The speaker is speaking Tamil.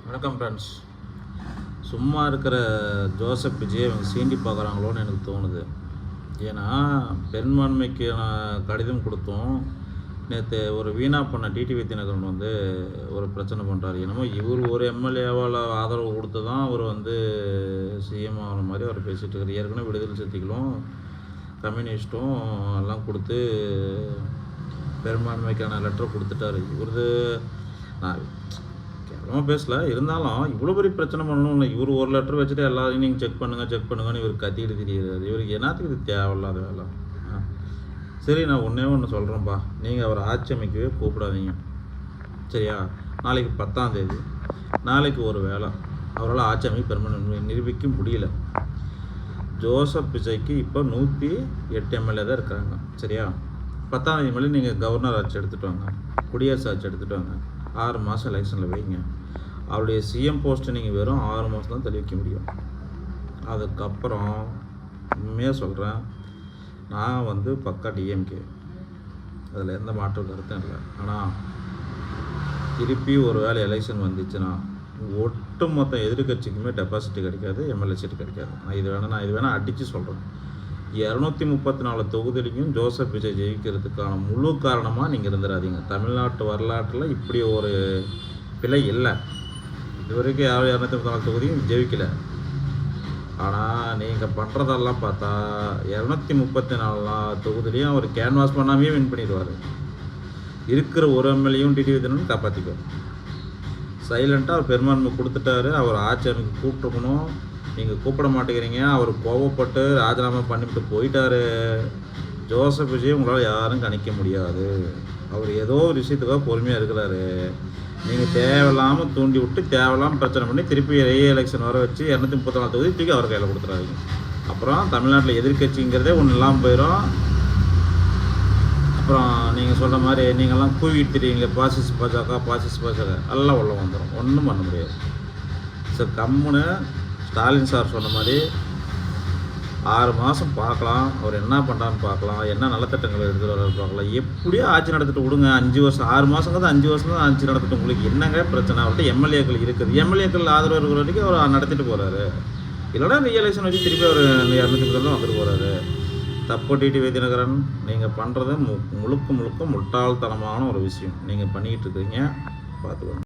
வணக்கம் ஃப்ரெண்ட்ஸ். சும்மா இருக்கிற ஜோசப் விஜயை இவங்க சீண்டி பார்க்குறாங்களோன்னு எனக்கு தோணுது. ஏன்னா பெரும்பான்மைக்கு நான் கடிதம் கொடுத்தோம். நேற்று ஒரு வீணா பண்ண டிடிவி தினகரன் வந்து ஒரு பிரச்சனை பண்ணுறாரு. என்னமோ இவர் ஒரு எம்எல்ஏவால் ஆதரவு கொடுத்து தான் அவர் வந்து சிஎம் ஆகிற மாதிரி அவர் பேசிகிட்டு இருக்காரு. ஏற்கனவே விடுதலை சிறுத்தைகளும் கம்யூனிஸ்ட்டும் எல்லாம் கொடுத்து பெரும்பான்மைக்கான லெட்டர் கொடுத்துட்டாரு. இவரது நான் கேவலமாக பேசல, இருந்தாலும் இவ்வளோ பெரிய பிரச்சனை பண்ணணும் இல்லை. இவர் ஒரு லெட்டர் வச்சுட்டு எல்லாரையும் நீங்கள் செக் பண்ணுங்கன்னு இவர் கத்திட்டு தெரியாது. இவருக்கு என்னத்துக்கு இது தேவையில்லாத வேலை. சரி, நான் ஒன்று சொல்கிறேன்ப்பா. நீங்கள் அவரை ஆட்சி அமைக்கவே கூப்பிடாதீங்க, சரியா? நாளைக்கு 10ஆம் தேதி, நாளைக்கு ஒரு வேலை அவரால் ஆட்சி அமைக்க பெரும்பான்மை நிரூபிக்க முடியல. ஜோசப் விஜய்க்கு இப்போ 108 எம்எல்ஏ தான் இருக்காங்க, சரியா? 10ஆம் தேதி மேலே நீங்கள் கவர்னர் ஆட்சி எடுத்துகிட்டு வாங்க, குடியரசு ஆட்சி எடுத்துகிட்டு வாங்க, 6 மாதம் எலெக்ஷனில் வைங்க. அவருடைய சிஎம் போஸ்ட்டை நீங்கள் வெறும் 6 மாதம் தான் தள்ளி வைக்க முடியும். அதுக்கப்புறம் உண்மையாக சொல்கிறேன், நான் வந்து பக்கா டிஎம்கே, அதில் எந்த மாற்று கருத்தும் இல்லை. ஆனால் திருப்பி ஒரு வேளை எலெக்ஷன் வந்துச்சுன்னா ஒட்டு மொத்த எதிர்கட்சிக்குமே டெபாசிட் கிடைக்காது, எம்எல்ஏ சீட்டு கிடைக்காது. நான் இது வேணால் அடித்து சொல்கிறேன். 234 தொகுதியிலையும் ஜோசப் விஜய் ஜெயிக்கிறதுக்கான முழு காரணமாக நீங்கள் இருந்துடாதீங்க. தமிழ்நாட்டு வரலாற்றில் இப்படி ஒரு பிழை இல்லை. இது வரைக்கும் யாரும் 234 தொகுதியும் ஜெயிக்கலை. ஆனால் நீங்கள் பண்ணுறதெல்லாம் பார்த்தா 234 தொகுதியிலையும் அவர் கேன்வாஸ் பண்ணாமே வின் பண்ணிடுவார். இருக்கிற ஒரு எம்எல்ஏயும் டிடிவி தினகரன் காப்பாற்றிக்குவார். சைலண்ட்டாக அவர் பெரும்பான்மை கொடுத்துட்டாரு. அவர் ஆட்சி அமைக்க கூப்பிட்டுருக்கணும், நீங்கள் கூப்பிட மாட்டேங்கிறீங்க. அவர் கோவப்பட்டு ராஜினாமா பண்ணிவிட்டு போயிட்டார். ஜோசப் விஜய் உங்களால் யாரும் கணிக்க முடியாது. அவர் ஏதோ ஒரு விஷயத்துக்காக பொறுமையாக இருக்கிறாரு. நீங்கள் தேவையில்லாமல் தூண்டி விட்டு தேவையில்லாமல் பிரச்சனை பண்ணி திருப்பி எலெக்ஷன் வர வச்சு 234 தொகுதி தூக்கி அவர் கையில் கொடுத்துறாங்க. அப்புறம் தமிழ்நாட்டில் எதிர்கட்சிங்கிறதே ஒன்று இல்லாமல் போயிடும். அப்புறம் நீங்கள் சொல்கிற மாதிரி நீங்கள்லாம் கூவிட்டு தெரியுங்க, பாசிஸ் பாஜக எல்லாம் உள்ள வந்துடும். ஒன்றும் பண்ண முடியாது. சார் கம்முன்னு ஸ்டாலின் சார் சொன்ன மாதிரி 6 மாதம் பார்க்கலாம், அவர் என்ன பண்ணுறான்னு பார்க்கலாம், என்ன நலத்திட்டங்கள் எடுத்துகிட்டு வர பார்க்கலாம். எப்படியோ ஆட்சி நடத்திட்டு விடுங்க. 5 வருஷம் 6 மாதங்கிறது 5 வருஷம் தான் ஆட்சி நடத்திட்டு உங்களுக்கு என்னங்க பிரச்சனை? அவர்கிட்ட எம்எல்ஏக்கள் இருக்குது. எம்எல்ஏக்கள் ஆதரவு இருக்கிற வரைக்கும் அவர் நடத்திட்டு போகிறாரு. இல்லைனா ரீஎலெக்ஷன் வச்சு திருப்பி அவர் 230 வந்துட்டு போகிறாரு. தப்பு டிடிவி தினகரன், நீங்கள் பண்ணுறது முழுக்க முழுட்டாள்தனமான ஒரு விஷயம் நீங்கள் பண்ணிக்கிட்டு இருக்கிறீங்க. பார்த்துக்கோங்க.